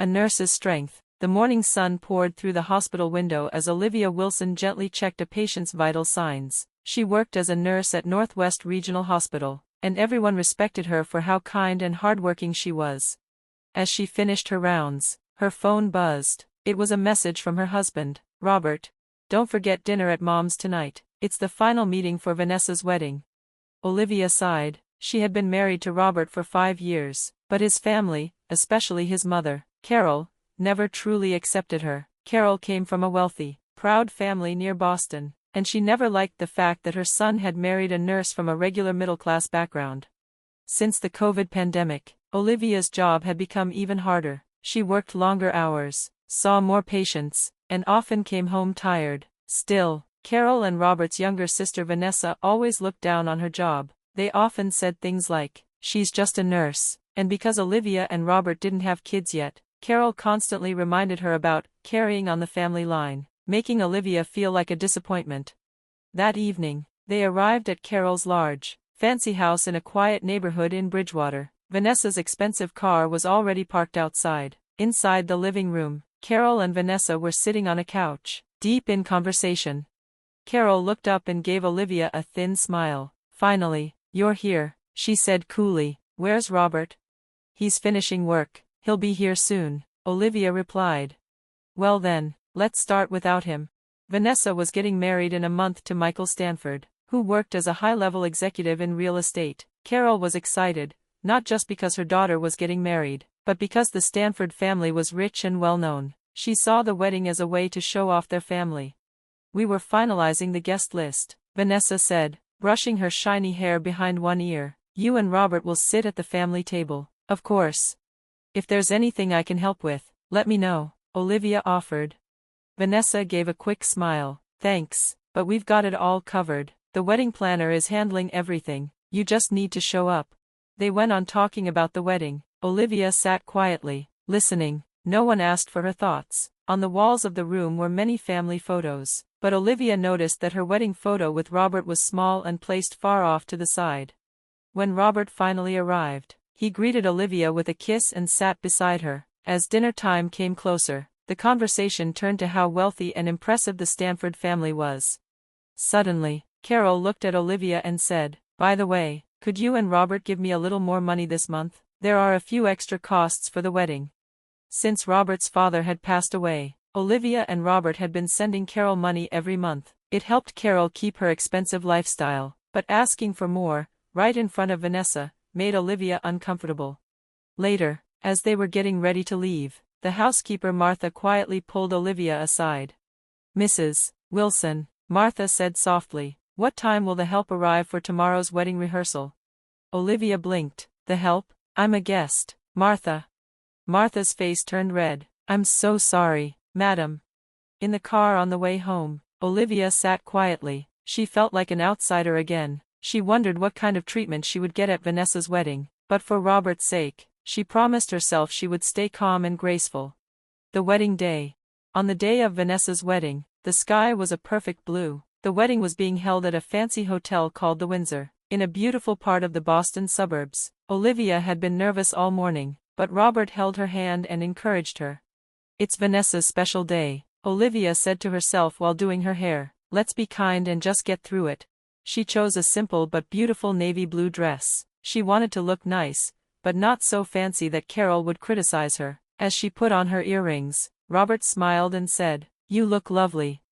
A nurse's strength. The morning sun poured through the hospital window as Olivia Wilson gently checked a patient's vital signs. She worked as a nurse at Northwest Regional Hospital, and everyone respected her for how kind and hardworking she was. As she finished her rounds, her phone buzzed. It was a message from her husband, Robert. "Don't forget dinner at Mom's tonight. It's the final meeting for Vanessa's wedding." Olivia sighed. She had been married to Robert for 5 years, but his family, especially his mother, Carol, never truly accepted her. Carol came from a wealthy, proud family near Boston, and she never liked the fact that her son had married a nurse from a regular middle-class background. Since the COVID pandemic, Olivia's job had become even harder. She worked longer hours, saw more patients, and often came home tired. Still, Carol and Robert's younger sister Vanessa always looked down on her job. They often said things like, "She's just a nurse," and because Olivia and Robert didn't have kids yet, Carol constantly reminded her about carrying on the family line, making Olivia feel like a disappointment. That evening, they arrived at Carol's large, fancy house in a quiet neighborhood in Bridgewater. Vanessa's expensive car was already parked outside. Inside the living room, Carol and Vanessa were sitting on a couch, deep in conversation. Carol looked up and gave Olivia a thin smile. "Finally, you're here," she said coolly. "Where's Robert?" "He's finishing work. He'll be here soon," Olivia replied. "Well then, let's start without him." Vanessa was getting married in a month to Michael Stanford, who worked as a high-level executive in real estate. Carol was excited, not just because her daughter was getting married, but because the Stanford family was rich and well-known. She saw the wedding as a way to show off their family. "We were finalizing the guest list," Vanessa said, brushing her shiny hair behind one ear. "You and Robert will sit at the family table, of course. If there's anything I can help with, let me know," Olivia offered. Vanessa gave a quick smile. "Thanks, but we've got it all covered. The wedding planner is handling everything. You just need to show up." They went on talking about the wedding. Olivia sat quietly, listening. No one asked for her thoughts. On the walls of the room were many family photos, but Olivia noticed that her wedding photo with Robert was small and placed far off to the side. When Robert finally arrived, he greeted Olivia with a kiss and sat beside her. As dinner time came closer, the conversation turned to how wealthy and impressive the Stanford family was. Suddenly, Carol looked at Olivia and said, "By the way, could you and Robert give me a little more money this month? There are a few extra costs for the wedding." Since Robert's father had passed away, Olivia and Robert had been sending Carol money every month. It helped Carol keep her expensive lifestyle, but asking for more, right in front of Vanessa, made Olivia uncomfortable. Later, as they were getting ready to leave, the housekeeper Martha quietly pulled Olivia aside. "Mrs. Wilson," Martha said softly, "what time will the help arrive for tomorrow's wedding rehearsal?" Olivia blinked. "The help? I'm a guest, Martha." Martha's face turned red. "I'm so sorry, madam." In the car on the way home, Olivia sat quietly. She felt like an outsider again. She wondered what kind of treatment she would get at Vanessa's wedding, but for Robert's sake, she promised herself she would stay calm and graceful. The wedding day. On the day of Vanessa's wedding, the sky was a perfect blue. The wedding was being held at a fancy hotel called the Windsor, in a beautiful part of the Boston suburbs. Olivia had been nervous all morning, but Robert held her hand and encouraged her. "It's Vanessa's special day," Olivia said to herself while doing her hair. "Let's be kind and just get through it." She chose a simple but beautiful navy blue dress. She wanted to look nice, but not so fancy that Carol would criticize her. As she put on her earrings, Robert smiled and said, "You look lovely."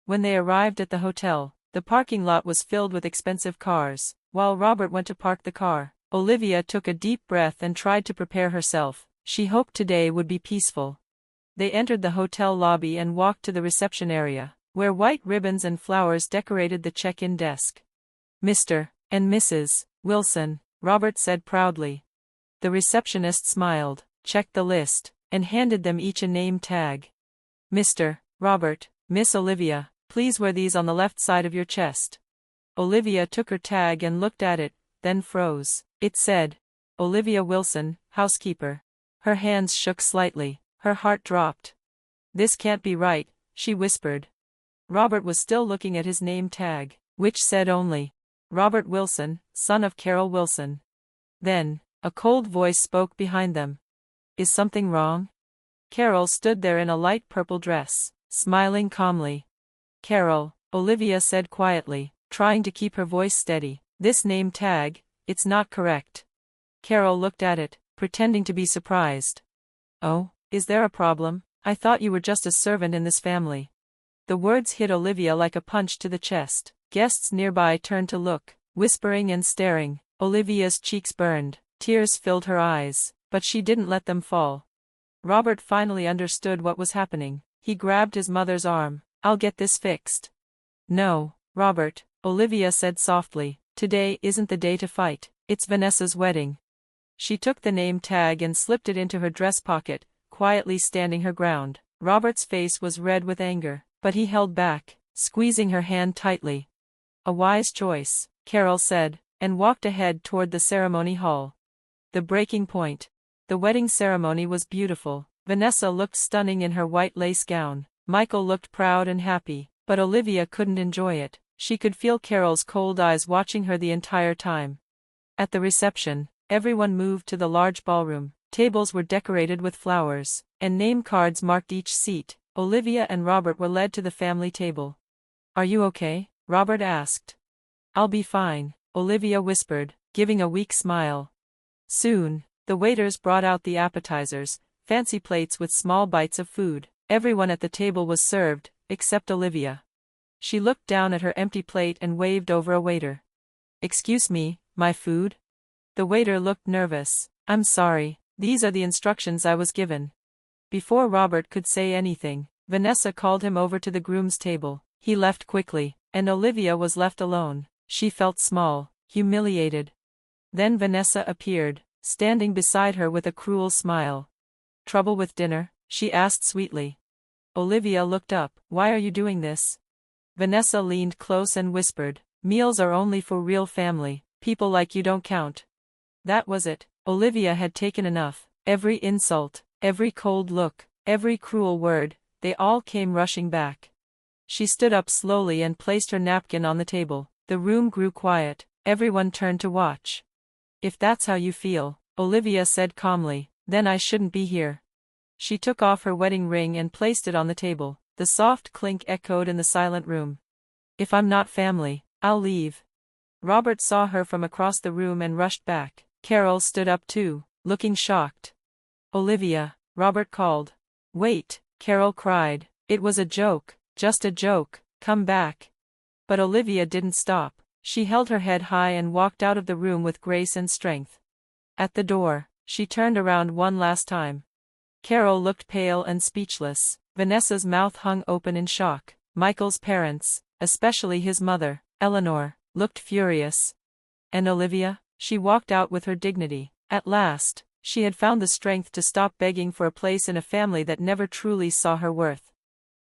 When they arrived at the hotel, the parking lot was filled with expensive cars. While Robert went to park the car, Olivia took a deep breath and tried to prepare herself. She hoped today would be peaceful. They entered the hotel lobby and walked to the reception area, where white ribbons and flowers decorated the check-in desk. "Mr. and Mrs. Wilson," Robert said proudly. The receptionist smiled, checked the list, and handed them each a name tag. "Mr. Robert, Miss Olivia, please wear these on the left side of your chest." Olivia took her tag and looked at it, then froze. It said, "Olivia Wilson, housekeeper." Her hands shook slightly, her heart dropped. "This can't be right," she whispered. Robert was still looking at his name tag, which said only, "Robert Wilson, son of Carol Wilson." Then, a cold voice spoke behind them. "Is something wrong?" Carol stood there in a light purple dress, smiling calmly. "Carol," Olivia said quietly, trying to keep her voice steady, "this name tag, it's not correct." Carol looked at it, pretending to be surprised. "Oh, is there a problem? I thought you were just a servant in this family." The words hit Olivia like a punch to the chest. Guests nearby turned to look, whispering and staring. Olivia's cheeks burned, tears filled her eyes, but she didn't let them fall. Robert finally understood what was happening. He grabbed his mother's arm. "I'll get this fixed." "No, Robert," Olivia said softly, "today isn't the day to fight, it's Vanessa's wedding." She took the name tag and slipped it into her dress pocket, quietly standing her ground. Robert's face was red with anger, but he held back, squeezing her hand tightly. "A wise choice," Carol said, and walked ahead toward the ceremony hall. The breaking point. The wedding ceremony was beautiful. Vanessa looked stunning in her white lace gown. Michael looked proud and happy, but Olivia couldn't enjoy it. She could feel Carol's cold eyes watching her the entire time. At the reception, everyone moved to the large ballroom. Tables were decorated with flowers, and name cards marked each seat. Olivia and Robert were led to the family table. "Are you okay?" Robert asked. "I'll be fine," Olivia whispered, giving a weak smile. Soon, the waiters brought out the appetizers, fancy plates with small bites of food. Everyone at the table was served, except Olivia. She looked down at her empty plate and waved over a waiter. "Excuse me, my food?" The waiter looked nervous. "I'm sorry, these are the instructions I was given." Before Robert could say anything, Vanessa called him over to the groom's table. He left quickly, and Olivia was left alone. She felt small, humiliated. Then Vanessa appeared, standing beside her with a cruel smile. "Trouble with dinner?" she asked sweetly. Olivia looked up. "Why are you doing this?" Vanessa leaned close and whispered, "Meals are only for real family, people like you don't count." That was it. Olivia had taken enough. Every insult, every cold look, every cruel word, they all came rushing back. She stood up slowly and placed her napkin on the table. The room grew quiet. Everyone turned to watch. "If that's how you feel," Olivia said calmly, "then I shouldn't be here." She took off her wedding ring and placed it on the table. The soft clink echoed in the silent room. "If I'm not family, I'll leave." Robert saw her from across the room and rushed back. Carol stood up too, looking shocked. "Olivia," Robert called. "Wait," Carol cried. "It was a joke, just a joke, come back." But Olivia didn't stop. She held her head high and walked out of the room with grace and strength. At the door, she turned around one last time. Carol looked pale and speechless. Vanessa's mouth hung open in shock. Michael's parents, especially his mother, Eleanor, looked furious. And Olivia? She walked out with her dignity. At last, she had found the strength to stop begging for a place in a family that never truly saw her worth.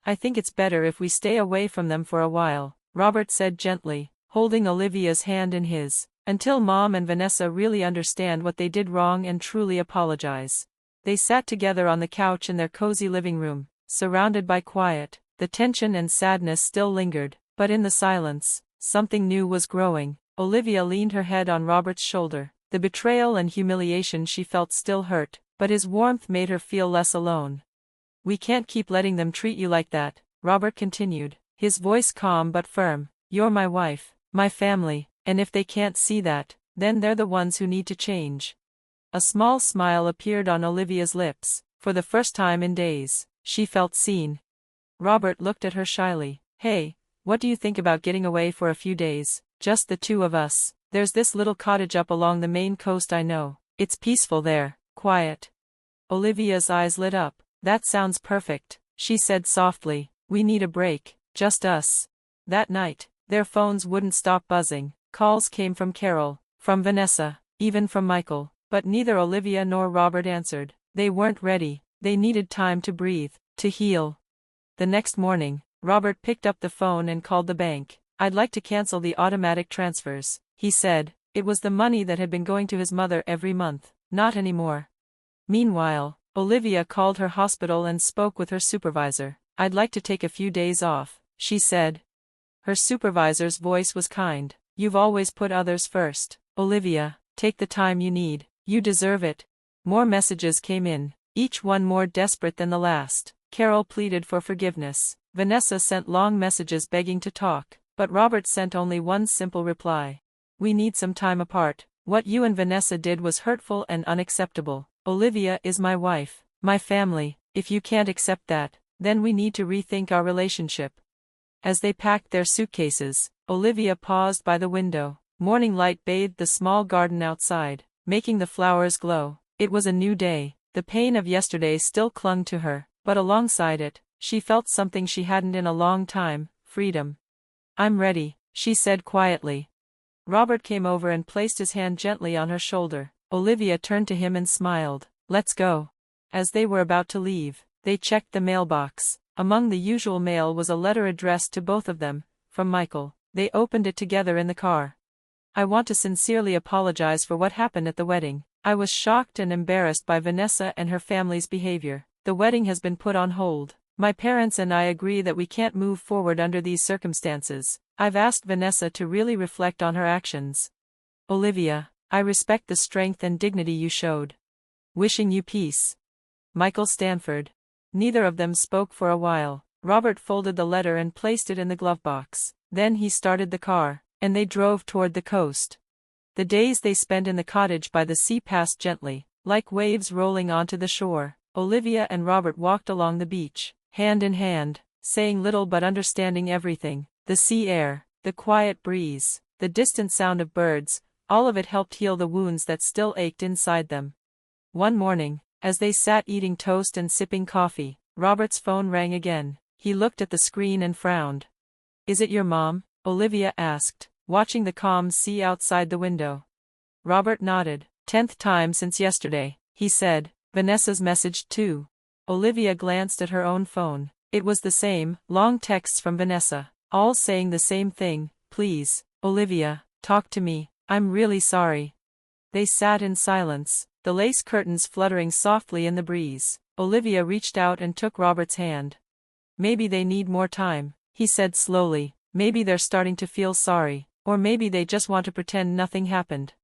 "I think it's better if we stay away from them for a while," Robert said gently, holding Olivia's hand in his, "until Mom and Vanessa really understand what they did wrong and truly apologize." They sat together on the couch in their cozy living room, surrounded by quiet. The tension and sadness still lingered, but in the silence, something new was growing. Olivia leaned her head on Robert's shoulder. The betrayal and humiliation she felt still hurt, but his warmth made her feel less alone. "We can't keep letting them treat you like that," Robert continued, his voice calm but firm. "You're my wife, my family, and if they can't see that, then they're the ones who need to change." A small smile appeared on Olivia's lips. For the first time in days, she felt seen. Robert looked at her shyly. "Hey, what do you think about getting away for a few days, just the two of us? There's this little cottage up along the Maine coast I know. It's peaceful there, quiet." Olivia's eyes lit up. "That sounds perfect," she said softly. "We need a break, just us." That night, their phones wouldn't stop buzzing. Calls came from Carol, from Vanessa, even from Michael, but neither Olivia nor Robert answered. They weren't ready. They needed time to breathe, to heal. The next morning, Robert picked up the phone and called the bank. "I'd like to cancel the automatic transfers," he said. It was the money that had been going to his mother every month. Not anymore. Meanwhile, Olivia called her hospital and spoke with her supervisor. "I'd like to take a few days off," she said. Her supervisor's voice was kind. "You've always put others first, Olivia. Take the time you need. You deserve it." More messages came in. each one more desperate than the last. Carol pleaded for forgiveness. Vanessa sent long messages begging to talk, but Robert sent only one simple reply. We need some time apart. What you and Vanessa did was hurtful and unacceptable. Olivia is my wife, my family. If you can't accept that, then we need to rethink our relationship. As they packed their suitcases, Olivia paused by the window. Morning light bathed the small garden outside, making the flowers glow. It was a new day. The pain of yesterday still clung to her, but alongside it, she felt something she hadn't in a long time: freedom. I'm ready, she said quietly. Robert came over and placed his hand gently on her shoulder. Olivia turned to him and smiled. Let's go. As they were about to leave, they checked the mailbox. Among the usual mail was a letter addressed to both of them, from Michael. They opened it together in the car. I want to sincerely apologize for what happened at the wedding. I was shocked and embarrassed by Vanessa and her family's behavior. The wedding has been put on hold. My parents and I agree that we can't move forward under these circumstances. I've asked Vanessa to really reflect on her actions. Olivia, I respect the strength and dignity you showed. Wishing you peace. Michael Stanford. Neither of them spoke for a while. Robert folded the letter and placed it in the glove box. Then he started the car, and they drove toward the coast. The days they spent in the cottage by the sea passed gently, like waves rolling onto the shore. Olivia and Robert walked along the beach, hand in hand, saying little but understanding everything. The sea air, the quiet breeze, the distant sound of birds, all of it helped heal the wounds that still ached inside them. One morning, as they sat eating toast and sipping coffee, Robert's phone rang again. He looked at the screen and frowned. Is it your mom? Olivia asked, watching the calm sea outside the window. Robert nodded. 10th time since yesterday, he said. Vanessa's message too. Olivia glanced at her own phone. It was the same, long texts from Vanessa, all saying the same thing: please, Olivia, talk to me, I'm really sorry. They sat in silence, the lace curtains fluttering softly in the breeze. Olivia reached out and took Robert's hand. Maybe they need more time, he said slowly. Maybe they're starting to feel sorry, or maybe they just want to pretend nothing happened.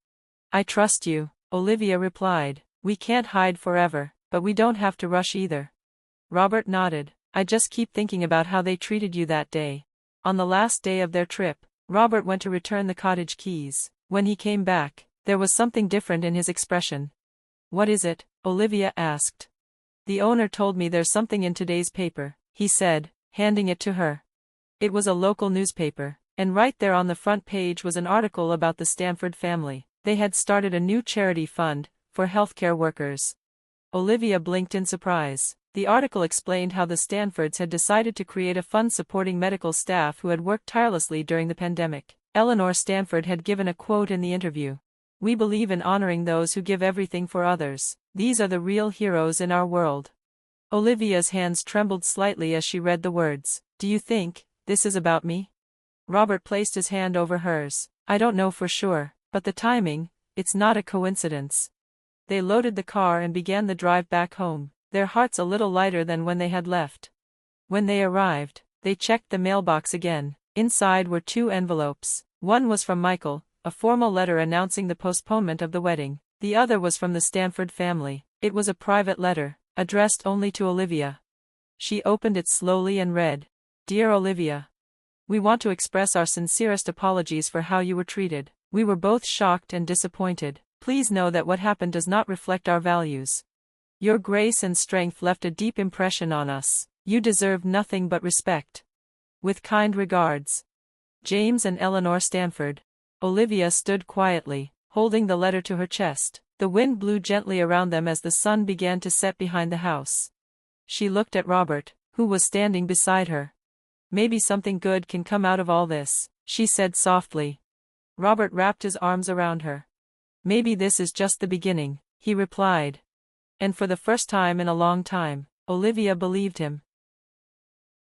I trust you, Olivia replied. We can't hide forever, but we don't have to rush either. Robert nodded. I just keep thinking about how they treated you that day. On the last day of their trip, Robert went to return the cottage keys. When he came back, there was something different in his expression. What is it? Olivia asked. The owner told me there's something in today's paper, he said, handing it to her. It was a local newspaper, and right there on the front page was an article about the Stanford family. They had started a new charity fund for healthcare workers. Olivia blinked in surprise. The article explained how the Stanfords had decided to create a fund supporting medical staff who had worked tirelessly during the pandemic. Eleanor Stanford had given a quote in the interview. We believe in honoring those who give everything for others. These are the real heroes in our world. Olivia's hands trembled slightly as she read the words. Do you think this is about me? Robert placed his hand over hers. I don't know for sure, but the timing, it's not a coincidence. They loaded the car and began the drive back home, their hearts a little lighter than when they had left. When they arrived, they checked the mailbox again. Inside were 2 envelopes. One was from Michael, a formal letter announcing the postponement of the wedding. The other was from the Stanford family. It was a private letter, addressed only to Olivia. She opened it slowly and read. Dear Olivia, we want to express our sincerest apologies for how you were treated. We were both shocked and disappointed. Please know that what happened does not reflect our values. Your grace and strength left a deep impression on us. You deserve nothing but respect. With kind regards, James and Eleanor Stanford. Olivia stood quietly, holding the letter to her chest. The wind blew gently around them as the sun began to set behind the house. She looked at Robert, who was standing beside her. Maybe something good can come out of all this, she said softly. Robert wrapped his arms around her. Maybe this is just the beginning, he replied. And for the first time in a long time, Olivia believed him.